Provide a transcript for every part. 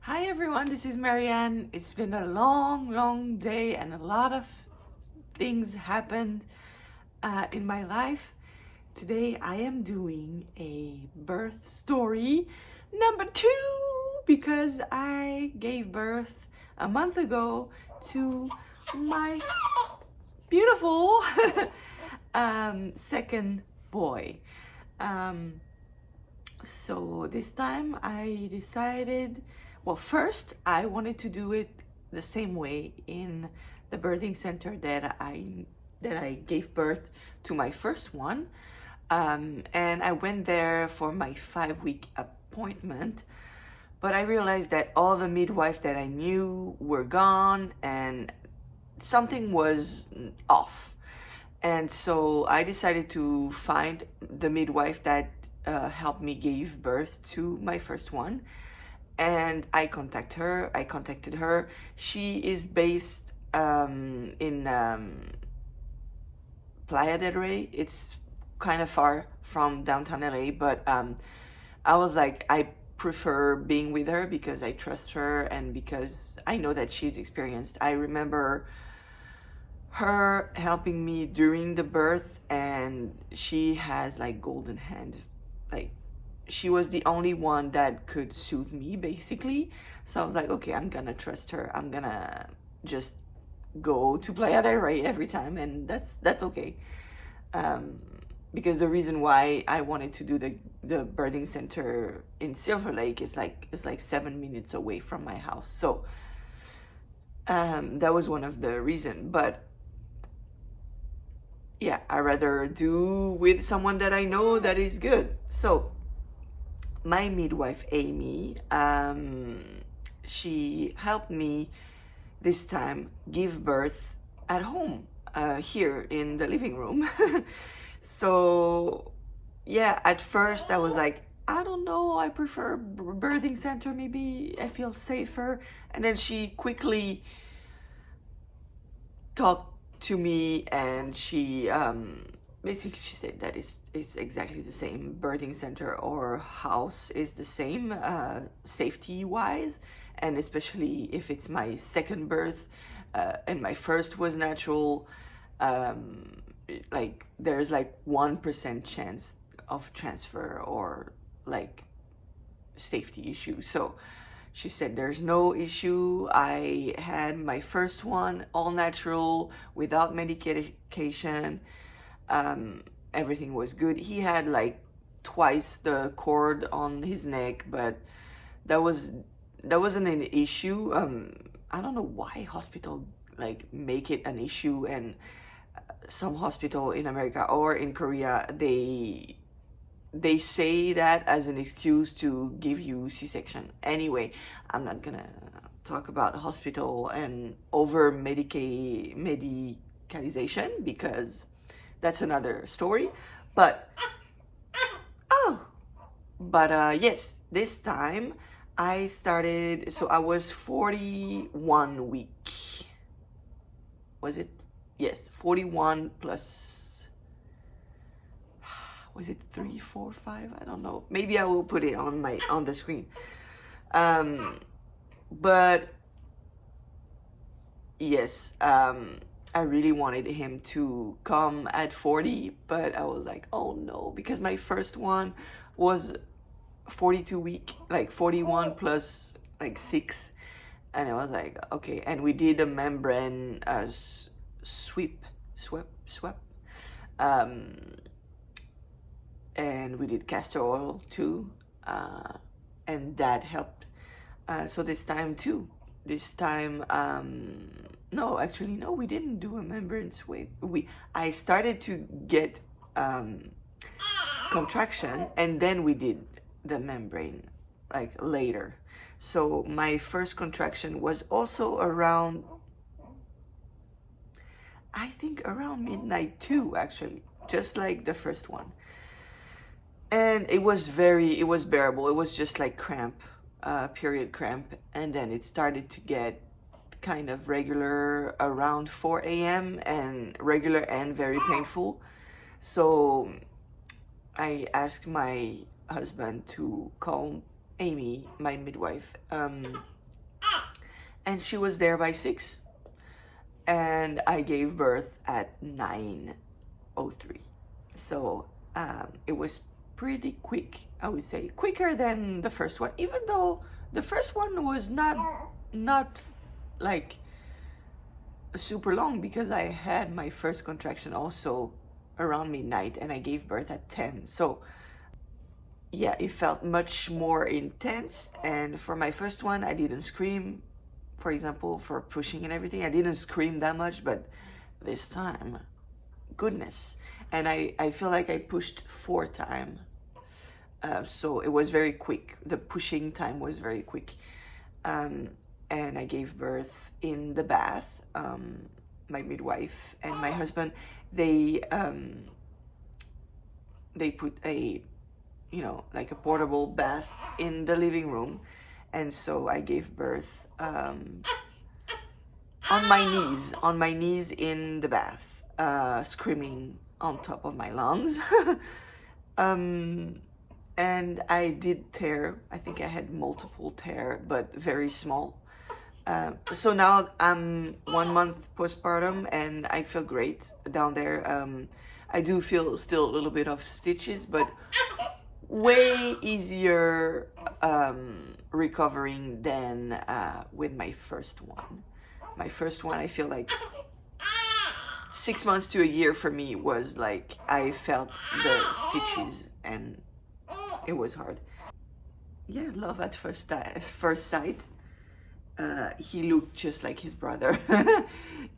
Hi everyone, this is Marianne. It's been a long day and a lot of things happened in my life. Today I am doing a birth story number 2 because I gave birth a month ago to my beautiful second boy. So this time I decided, well, first I wanted to do it the same way in the birthing center that I gave birth to my first one. And I went there for my 5-week appointment, but I realized that all the midwives that I knew were gone and something was off. And so I decided to find the midwife that helped me give birth to my first one, and I contacted her. She is based in Playa del Rey. It's kind of far from downtown LA, but I was like, I prefer being with her because I trust her and because I know that she's experienced. I remember her helping me during the birth, and she has like golden hand. Like, she was the only one that could soothe me basically. So I was like, okay, I'm gonna trust her. I'm gonna just go to Playa del Rey every time, and that's okay. Because the reason why I wanted to do the birthing center in Silver Lake is like, it's like 7 minutes away from my house. So that was one of the reasons. But yeah, I rather do with someone that I know that is good. So my midwife Amy, she helped me this time give birth at home, here in the living room. So yeah, at first I was like, I don't know, I prefer birthing center, maybe I feel safer. And then she quickly talked to me, and she basically she said that it's exactly the same. Birthing center or house is the same, safety wise, and especially if it's my second birth, and my first was natural. Like, there's like 1% chance of transfer or like safety issue. So she said there's no issue. I had my first one all natural without medication. Everything was good. He had like twice the cord on his neck, but that wasn't an issue. I don't know why hospital like make it an issue, and some hospital in America or in Korea, they say that as an excuse to give you C-section. Anyway, I'm not gonna talk about hospital and over medicalization because that's another story. But yes, this time I started, so I was 41 week. Was it? Yes, 41 plus, was it 3, 4, 5? I don't know. Maybe I will put it on the screen. But yes, I really wanted him to come at 40, but I was like, oh no, because my first one was 42 week, like 41 plus like 6, and I was like, okay. And we did a membrane sweep, and we did castor oil too, and that helped. So this time too, no, actually no, we didn't do a membrane sweep. I started to get contraction, and then we did the membrane like later. So my first contraction was also around, I think around midnight too, actually, just like the first one. And it was bearable. It was just like cramp, period cramp. And then it started to get kind of regular around 4 a.m. and regular and very painful. So I asked my husband to call Amy, my midwife, and she was there by 6, and I gave birth at 9:03. So it was pretty quick, I would say, quicker than the first one, even though the first one was not like super long, because I had my first contraction also around midnight and I gave birth at 10. So yeah, it felt much more intense. And for my first one, I didn't scream, for example, for pushing and everything. I didn't scream that much, but this time, goodness. And I feel like I pushed 4 times. So it was very quick. The pushing time was very quick. And I gave birth in the bath. My midwife and my husband, they put a, like a portable bath in the living room. And so I gave birth on my knees in the bath, screaming on top of my lungs. And I did tear. I think I had multiple tear, but very small. So now I'm 1 month postpartum and I feel great down there. I do feel still a little bit of stitches, but way easier recovering than with my first one. My first one, I feel like 6 months to a year for me was like I felt the stitches and it was hard. Yeah, love at first sight. He looked just like his brother.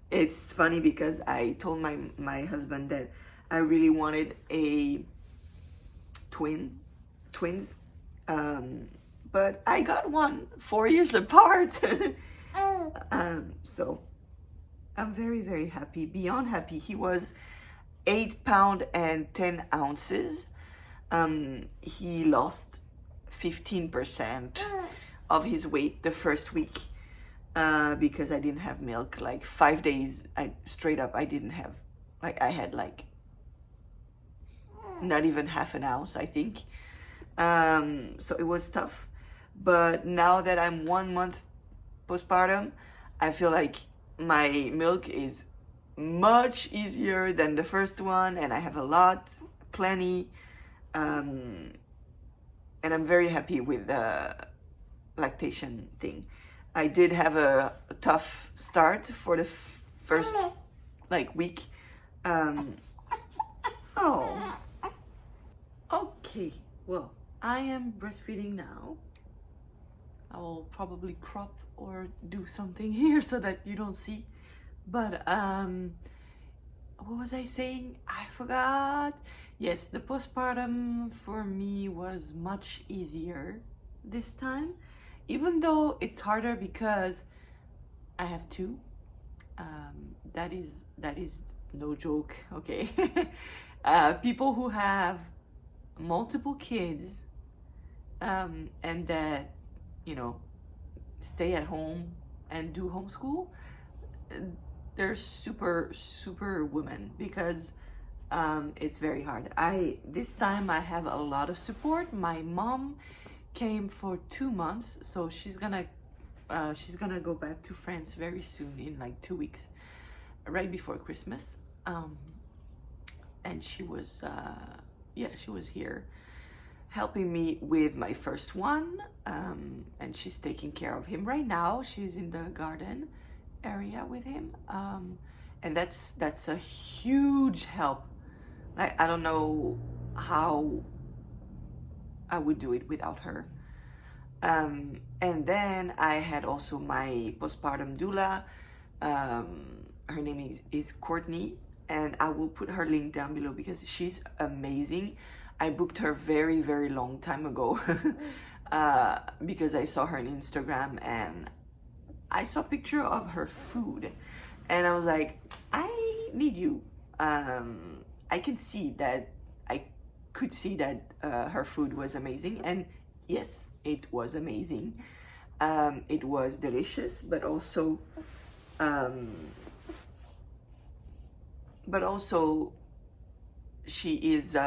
It's funny because I told my husband that I really wanted a twins, but I got one 4 years apart. So I'm very, very happy, beyond happy. He was 8 pounds and 10 ounces. He lost 15% of his weight the first week because I didn't have milk. Like 5 days, straight up, I didn't have, like I had like not even half an ounce, I think. So it was tough. But now that I'm 1 month postpartum, I feel like my milk is much easier than the first one, and I have a lot, plenty. And I'm very happy with the lactation thing. I did have a tough start for the first week. Oh, okay. Well, I am breastfeeding now. I will probably crop or do something here so that you don't see. But what was I saying? I forgot. Yes, the postpartum for me was much easier this time, even though it's harder because I have 2. That is no joke, okay? People who have multiple kids and that, stay at home and do homeschool, they're super women, because it's very hard. This time I have a lot of support. My mom came for 2 months, so she's gonna go back to France very soon, in like 2 weeks, right before Christmas. And she was here helping me with my first one, and she's taking care of him right now. She's in the garden area with him, and that's a huge help. I don't know how I would do it without her. And then I had also my postpartum doula. Her name is Courtney, and I will put her link down below because she's amazing. I booked her very, very long time ago because I saw her on Instagram and I saw a picture of her food and I was like, I need you. I could see that her food was amazing, and yes, it was amazing. It was delicious, but also she is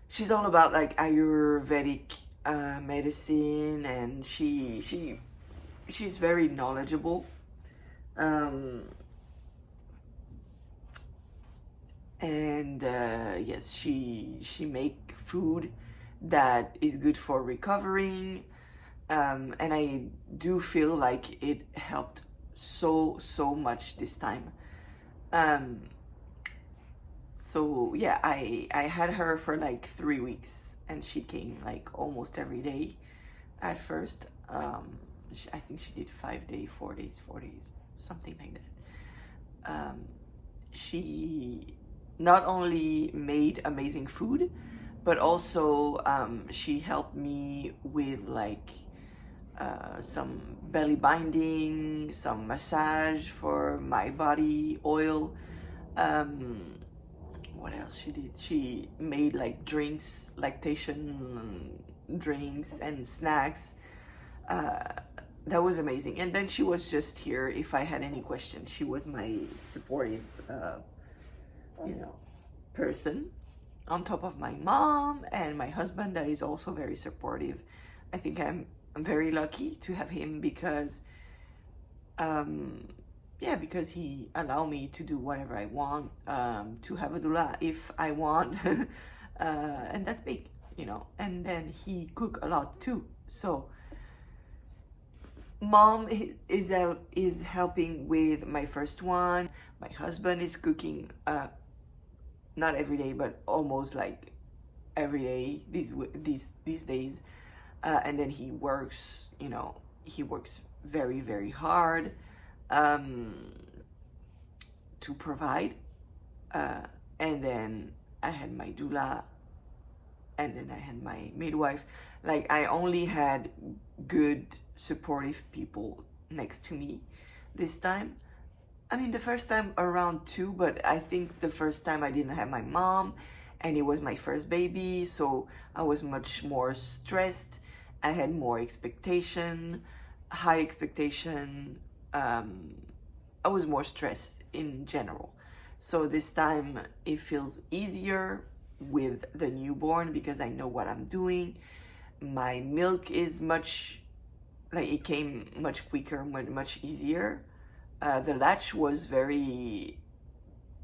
she's all about like Ayurvedic medicine, and she she's very knowledgeable. Um, and yes, she make food that is good for recovering, and I do feel like it helped so much this time. um, so yeah, I had her for like 3 weeks, and she came like almost every day at first. I think she did 5 days, 4 days, 4 days, something like that. She not only made amazing food, but also she helped me with like some belly binding, some massage for my body, oil. Um, what else she did? She made like drinks, lactation drinks and snacks. That was amazing. And then she was just here if I had any questions. She was my supportive, you know, person, on top of my mom and my husband that is also very supportive. I think I'm very lucky to have him because yeah, because he allowed me to do whatever I want, to have a doula if I want. And that's big, you know. And then he cook a lot too, so mom is helping with my first one. My husband is cooking, not every day but almost like every day these days. And then he works, you know, he works very hard to provide. And then I had my doula, and then I had my midwife. Like, I only had good supportive people next to me this time. I mean, the first time around too, but I think the first time I didn't have my mom, and it was my first baby, so I was much more stressed. I had more expectation, high expectation. I was more stressed in general. So this time it feels easier with the newborn because I know what I'm doing. My milk is much, like, it came much quicker, much easier. The latch was very,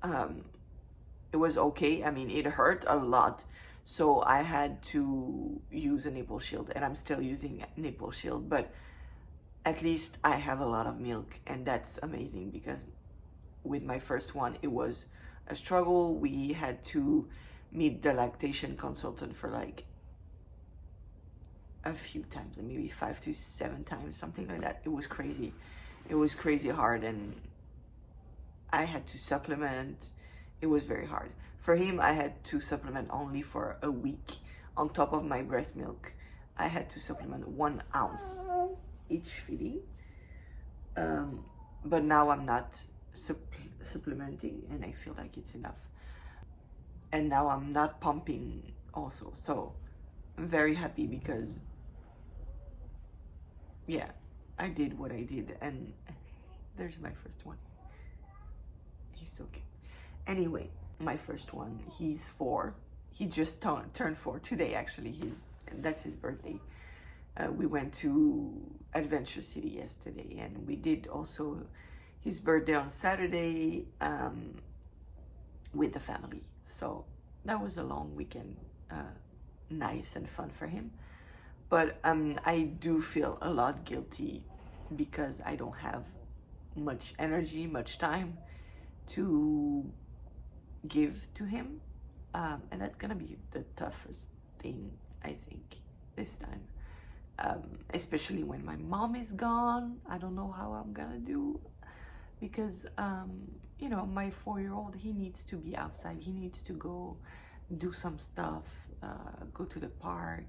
it was okay. I mean, it hurt a lot. So I had to use a nipple shield, and I'm still using a nipple shield, but at least I have a lot of milk, and that's amazing because with my first one, it was a struggle. We had to meet the lactation consultant for like a few times, like maybe 5 to 7 times, something like that. It was crazy. It was crazy hard, and I had to supplement. It was very hard. For him, I had to supplement only for a week. On top of my breast milk, I had to supplement 1 ounce each feeding. But now I'm not supplementing, and I feel like it's enough. And now I'm not pumping also. So I'm very happy because, yeah, I did what I did, and there's my first one. He's so cute. Anyway, my first one, he's 4. He just turned 4 today, actually. That's his birthday. We went to Adventure City yesterday, and we did also his birthday on Saturday with the family. So that was a long weekend, nice and fun for him. But I do feel a lot guilty because I don't have much energy, much time to give to him. And that's gonna be the toughest thing, I think, this time. Especially when my mom is gone. I don't know how I'm gonna do because, you know, my 4-year-old, he needs to be outside. He needs to go do some stuff, go to the park,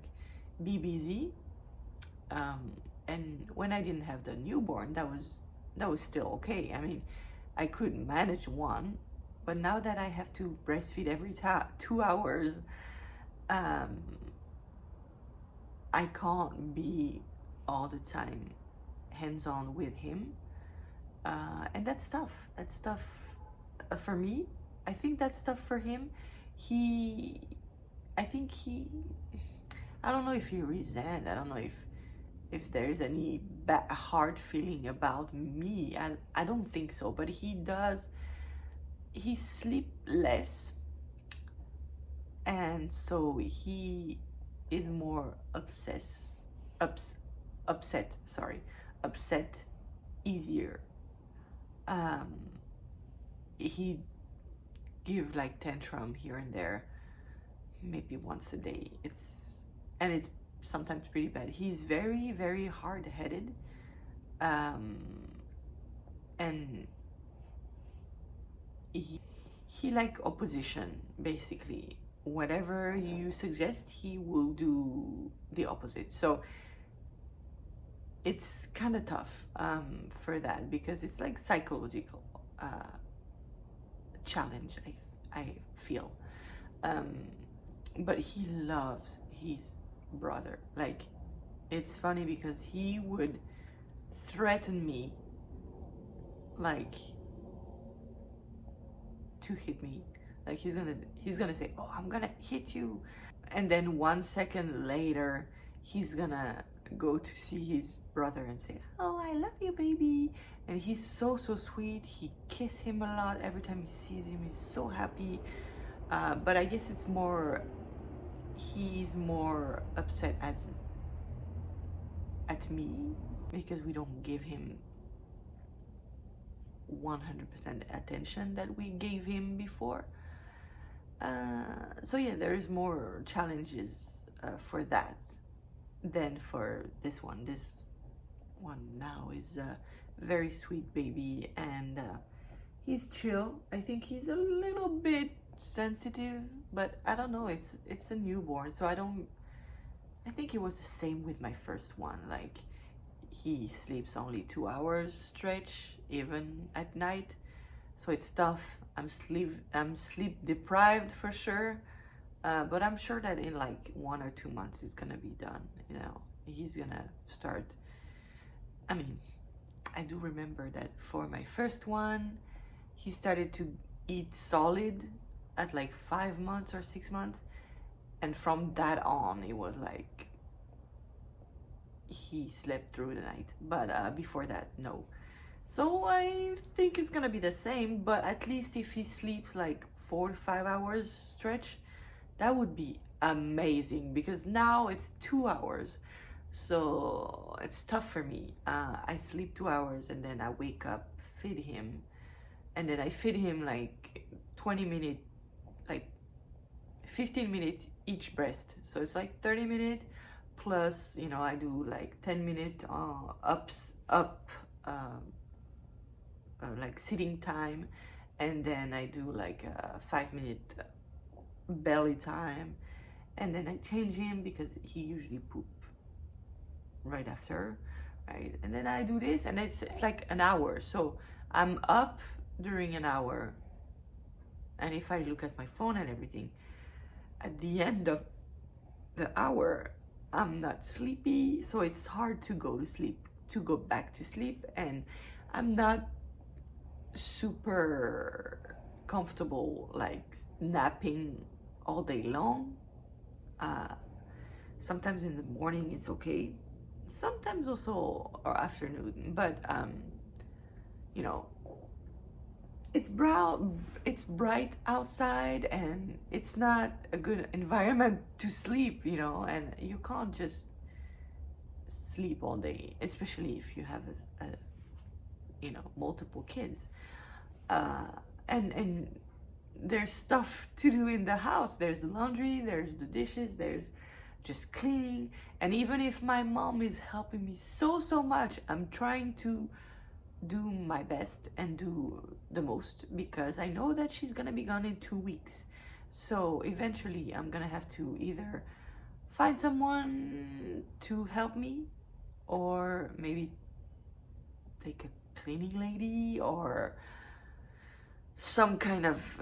be busy. And when I didn't have the newborn, that was still okay. I mean, I could manage one, but now that I have to breastfeed every 2 hours, I can't be all the time hands-on with him. And that's tough. That's tough for me. I think that's tough for him. I don't know if he resent. I don't know if if there's any hard feeling about me. I don't think so, but he sleep less, and so he is more upset easier. He give like tantrum here and there, maybe once a day. It's sometimes pretty bad. He's very, very hard-headed, and he like opposition, basically. Whatever you suggest, he will do the opposite. So it's kind of tough for that, because it's like psychological challenge, I feel. But he loves his brother. Like, it's funny because he would threaten me, like, to hit me. Like, he's gonna say, "Oh, I'm gonna hit you," and then 1 second later he's gonna go to see his brother and say, "Oh, I love you, baby." And he's so sweet. He kisses him a lot every time he sees him. He's so happy. But I guess it's more, he's more upset at me because we don't give him 100% attention that we gave him before. So yeah, there is more challenges for that than for this one. This one now is a very sweet baby, and he's chill. I think he's a little bit sensitive, but I don't know. It's a newborn, so I think it was the same with my first one. Like, he sleeps only 2 hours stretch, even at night, so it's tough. I'm sleep deprived for sure, but I'm sure that in like 1 or 2 months it's gonna be done. You know, he's gonna start. I mean, I do remember that for my first one, he started to eat solid at like 5 months or 6 months, and from that on it was like he slept through the night. But before that, no. So I think it's gonna be the same, but at least if he sleeps like 4 to 5 hours stretch, that would be amazing, because now it's 2 hours. So it's tough for me. I sleep 2 hours and then I wake up, feed him, and then I feed him like 20 minutes, like 15 minutes each breast. So it's like 30 minutes plus, you know, I do like 10 minutes like sitting time, and then I do like a 5 minute belly time, and then I change him because he usually poop right after, right? And then I do this, and it's like an hour. So I'm up during an hour, and if I look at my phone and everything, at the end of the hour, I'm not sleepy, so it's hard to go back to sleep, and I'm not super comfortable like napping all day long. Sometimes in the morning it's okay, sometimes also or afternoon, but you know, it's bright outside, and it's not a good environment to sleep, you know, and you can't just sleep all day, especially if you have a you know, multiple kids, and there's stuff to do in the house. There's the laundry, there's the dishes, there's just cleaning. And even if my mom is helping me so much, I'm trying to do my best and do the most, because I know that she's gonna be gone in 2 weeks. So eventually I'm gonna have to either find someone to help me, or maybe take a cleaning lady, or some kind of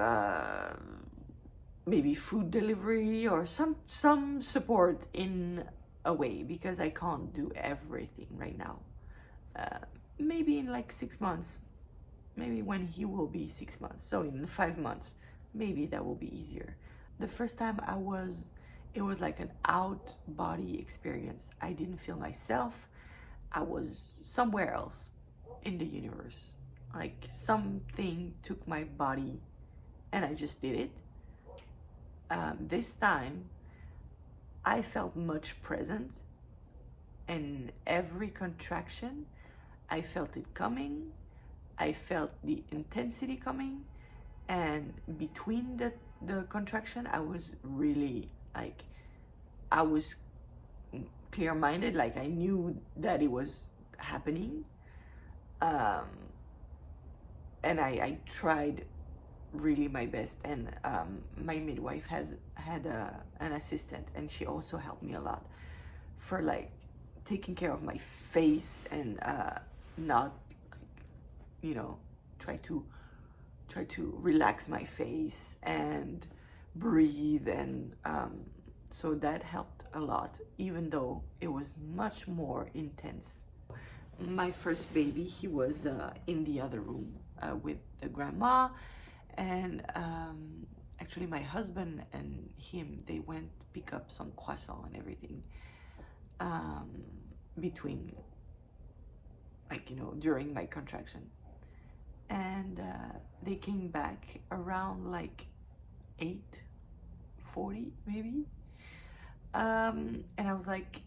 maybe food delivery, or some support in a way, because I can't do everything right now. Maybe in like 6 months, maybe when he will be 6 months, so in 5 months, maybe that will be easier. The first time it was like an out body experience. I didn't feel myself. I was somewhere else in the universe. Like something took my body and I just did it. This time I felt much present, and every contraction I felt it coming. I felt the intensity coming, and between the contraction I was really like, I was clear-minded, like I knew that it was happening. And I tried really my best, and my midwife had an assistant, and she also helped me a lot for like taking care of my face, and not like, you know, try to relax my face and breathe, and so that helped a lot, even though it was much more intense. My first baby, he was in the other room with the grandma, and actually my husband and him, they went to pick up some croissant and everything between, like, you know, during my contraction, and they came back around like 8:40 maybe, and I was like,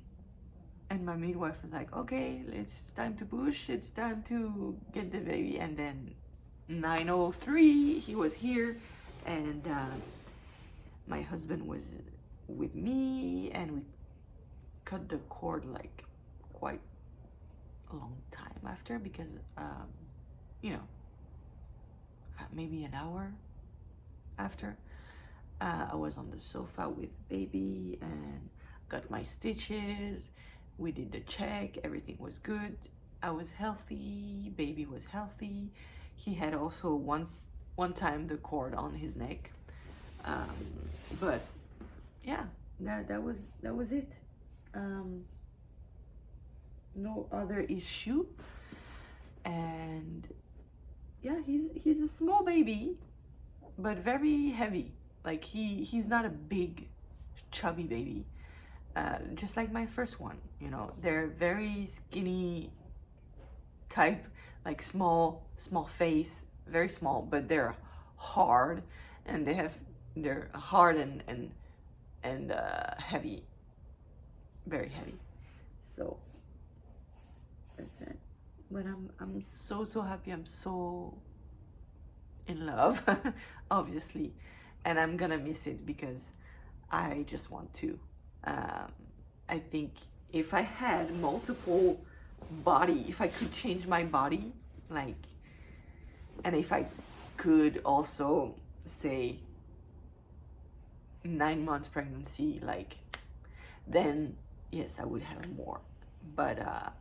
and my midwife was like, okay, it's time to push, it's time to get the baby. And then 9:03 he was here, and my husband was with me, and we cut the cord like quite a long time after, because you know, maybe an hour after, I was on the sofa with baby and got my stitches. We did the check, everything was good. I was healthy, baby was healthy. He had also one time the cord on his neck, but yeah, that was it. No other issue, and yeah, he's a small baby, but very heavy. Like he's not a big, chubby baby. Just like my first one, you know, they're very skinny type, like small face, very small, but they're hard, and they're hard and heavy, very heavy. So that's it. But I'm so happy. I'm so in love, obviously, and I'm gonna miss it because I just want to. I think if I had multiple body, if I could change my body, like, and if I could also say 9 months pregnancy, like, then yes, I would have more. But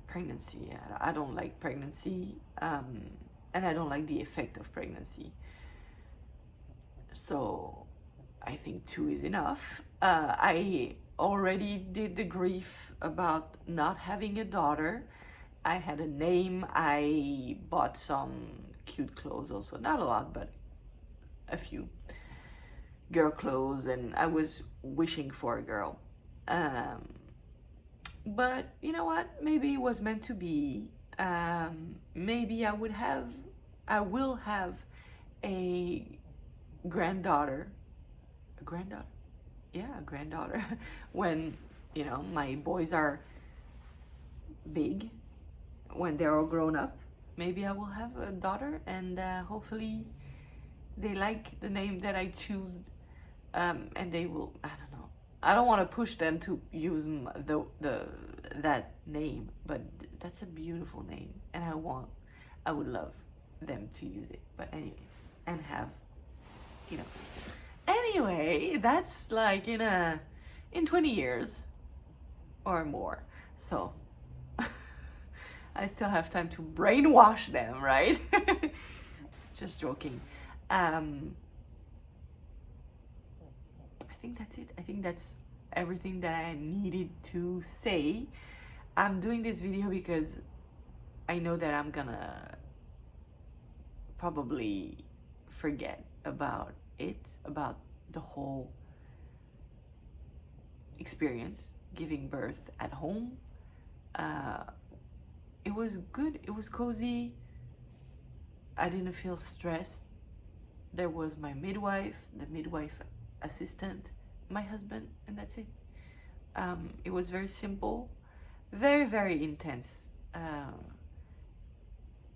pregnancy, I don't like pregnancy, and I don't like the effect of pregnancy. So I think 2 is enough. I already did the grief about not having a daughter. I had a name. I bought some cute clothes also. Not a lot, but a few. Girl clothes, and I was wishing for a girl. But you know what? Maybe it was meant to be. Maybe I will have a granddaughter. A granddaughter? Yeah, a granddaughter. When, you know, my boys are big, when they're all grown up, maybe I will have a daughter, and hopefully they like the name that I choose, and they will, I don't know. I don't want to push them to use that name, but that's a beautiful name, and I would love them to use it. But anyway, and have, you know. Anyway, that's like in 20 years or more. So I still have time to brainwash them, right? Just joking. I think that's it. I think that's everything that I needed to say. I'm doing this video because I know that I'm gonna probably forget about the whole experience, giving birth at home, it was good. It was cozy. I didn't feel stressed. There was my midwife, the midwife assistant, my husband, and that's it. It was very simple, very, very intense.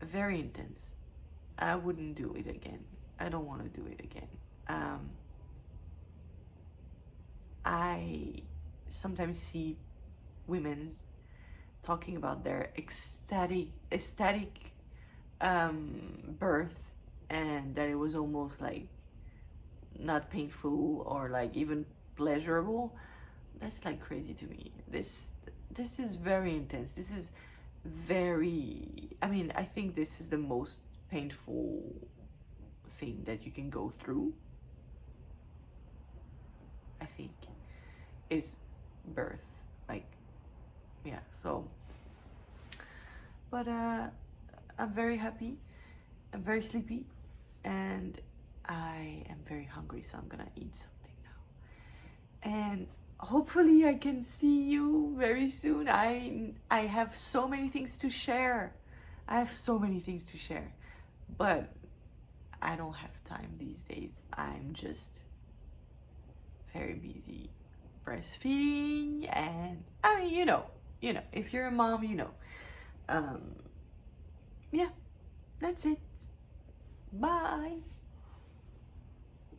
Very intense. I wouldn't do it again. I don't want to do it again. I sometimes see women talking about their ecstatic birth, and that it was almost like not painful or like even pleasurable. That's like crazy to me. This is very intense. This is very, I mean, I think this is the most painful thing that you can go through, I think, is birth. Like, yeah, so, but I'm very happy, I'm very sleepy, and I am very hungry, so I'm gonna eat something now. And hopefully I can see you very soon. I have so many things to share. I have so many things to share, but I don't have time these days. I'm just very busy breastfeeding, and I mean, you know, if you're a mom, you know. Yeah, that's it. Bye.